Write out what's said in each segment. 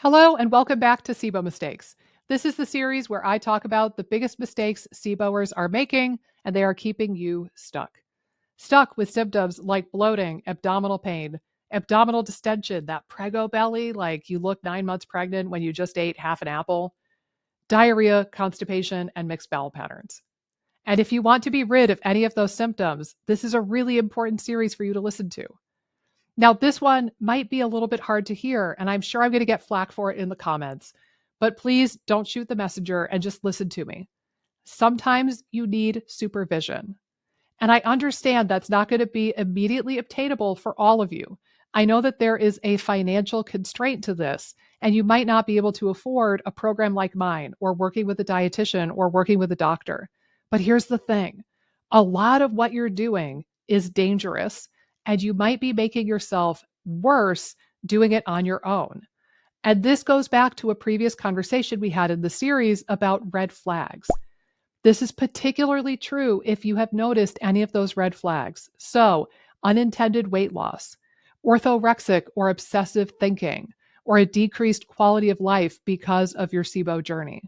Hello and welcome back to SIBO Mistakes. This is the series where I talk about the biggest mistakes SIBOers are making and they are keeping you stuck. Stuck with symptoms like bloating, abdominal pain, abdominal distension, that preggo belly like you look 9 months pregnant when you just ate half an apple, diarrhea, constipation, and mixed bowel patterns. And if you want to be rid of any of those symptoms, this is a really important series for you to listen to. Now, this one might be a little bit hard to hear, and I'm sure I'm going to get flack for it in the comments, but please don't shoot the messenger and just listen to me. Sometimes you need supervision. And I understand that's not going to be immediately obtainable for all of you. I know that there is a financial constraint to this, and you might not be able to afford a program like mine, or working with a dietitian, or working with a doctor. But here's the thing, a lot of what you're doing is dangerous, and you might be making yourself worse doing it on your own. And this goes back to a previous conversation we had in the series about red flags. This is particularly true if you have noticed any of those red flags. So, unintended weight loss, orthorexic or obsessive thinking, or a decreased quality of life because of your SIBO journey.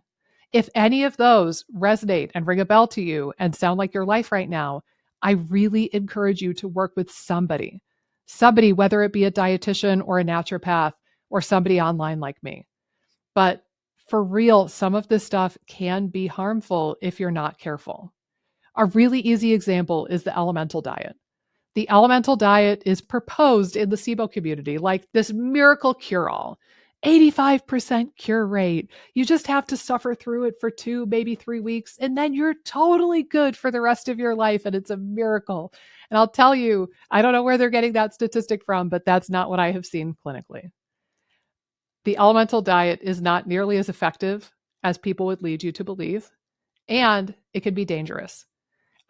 If any of those resonate and ring a bell to you and sound like your life right now, I really encourage you to work with somebody. Somebody, whether it be a dietitian or a naturopath or somebody online like me. But for real, some of this stuff can be harmful if you're not careful. A really easy example is the elemental diet. The elemental diet is proposed in the SIBO community like this miracle cure-all, 85% cure rate. You just have to suffer through it for 2, maybe 3 weeks, and then you're totally good for the rest of your life, and it's a miracle. And I'll tell you, I don't know where they're getting that statistic from, but that's not what I have seen clinically. The elemental diet is not nearly as effective as people would lead you to believe, and it can be dangerous.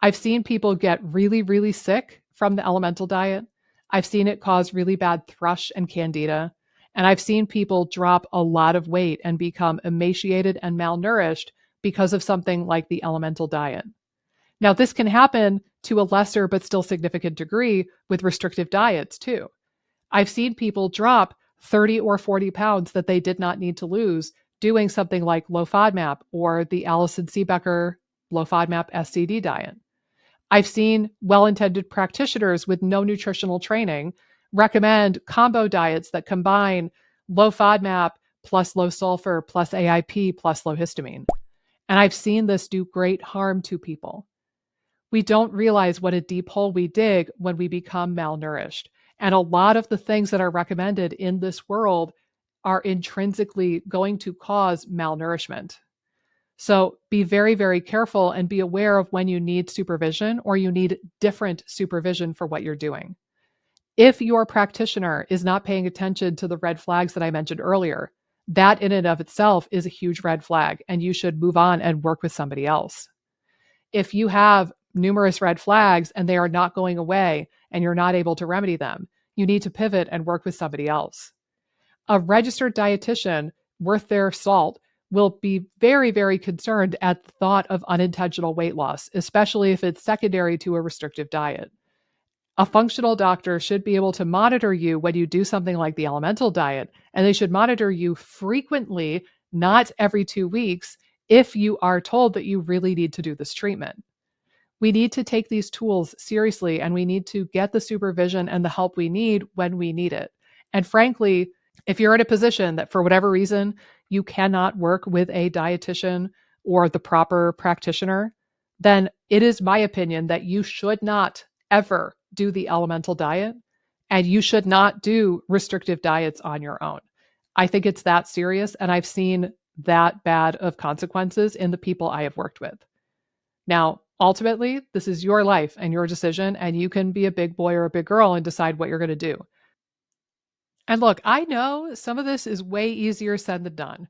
I've seen people get really, really sick from the elemental diet. I've seen it cause really bad thrush and candida. And I've seen people drop a lot of weight and become emaciated and malnourished because of something like the elemental diet. Now, this can happen to a lesser but still significant degree with restrictive diets too. I've seen people drop 30 or 40 pounds that they did not need to lose doing something like low FODMAP or the Alison Seebecker low FODMAP SCD diet. I've seen well-intended practitioners with no nutritional training recommend combo diets that combine low FODMAP plus low sulfur plus AIP plus low histamine. And I've seen this do great harm to people. We don't realize what a deep hole we dig when we become malnourished. And a lot of the things that are recommended in this world are intrinsically going to cause malnourishment. So be very, very careful and be aware of when you need supervision or you need different supervision for what you're doing. If your practitioner is not paying attention to the red flags that I mentioned earlier, that in and of itself is a huge red flag, and you should move on and work with somebody else. If you have numerous red flags and they are not going away and you're not able to remedy them, you need to pivot and work with somebody else. A registered dietitian worth their salt will be very, very concerned at the thought of unintentional weight loss, especially if it's secondary to a restrictive diet. A functional doctor should be able to monitor you when you do something like the elemental diet, and they should monitor you frequently, not every 2 weeks, if you are told that you really need to do this treatment. We need to take these tools seriously, and we need to get the supervision and the help we need when we need it. And frankly, if you're in a position that for whatever reason you cannot work with a dietitian or the proper practitioner, then it is my opinion that you should not ever do the elemental diet, and you should not do restrictive diets on your own. I think it's that serious, and I've seen that bad of consequences in the people I have worked with. Now, ultimately, this is your life and your decision, and you can be a big boy or a big girl and decide what you're going to do. And look, I know some of this is way easier said than done.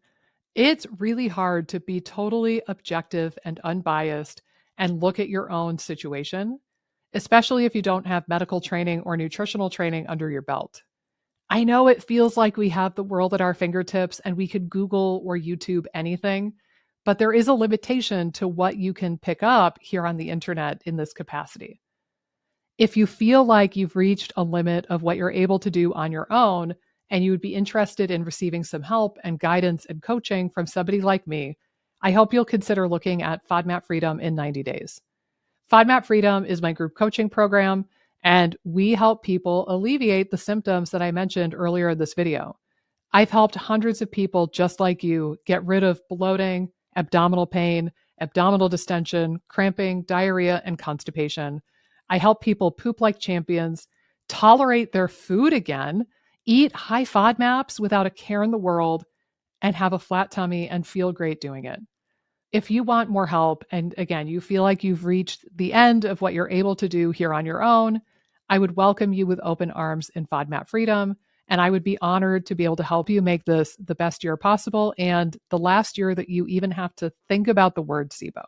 It's really hard to be totally objective and unbiased and look at your own situation, especially if you don't have medical training or nutritional training under your belt. I know it feels like we have the world at our fingertips and we could Google or YouTube anything, but there is a limitation to what you can pick up here on the internet in this capacity. If you feel like you've reached a limit of what you're able to do on your own and you would be interested in receiving some help and guidance and coaching from somebody like me, I hope you'll consider looking at FODMAP Freedom in 90 days. FODMAP Freedom is my group coaching program, and we help people alleviate the symptoms that I mentioned earlier in this video. I've helped hundreds of people just like you get rid of bloating, abdominal pain, abdominal distension, cramping, diarrhea, and constipation. I help people poop like champions, tolerate their food again, eat high FODMAPs without a care in the world, and have a flat tummy and feel great doing it. If you want more help, and again, you feel like you've reached the end of what you're able to do here on your own, I would welcome you with open arms in FODMAP Freedom. And I would be honored to be able to help you make this the best year possible and the last year that you even have to think about the word SIBO.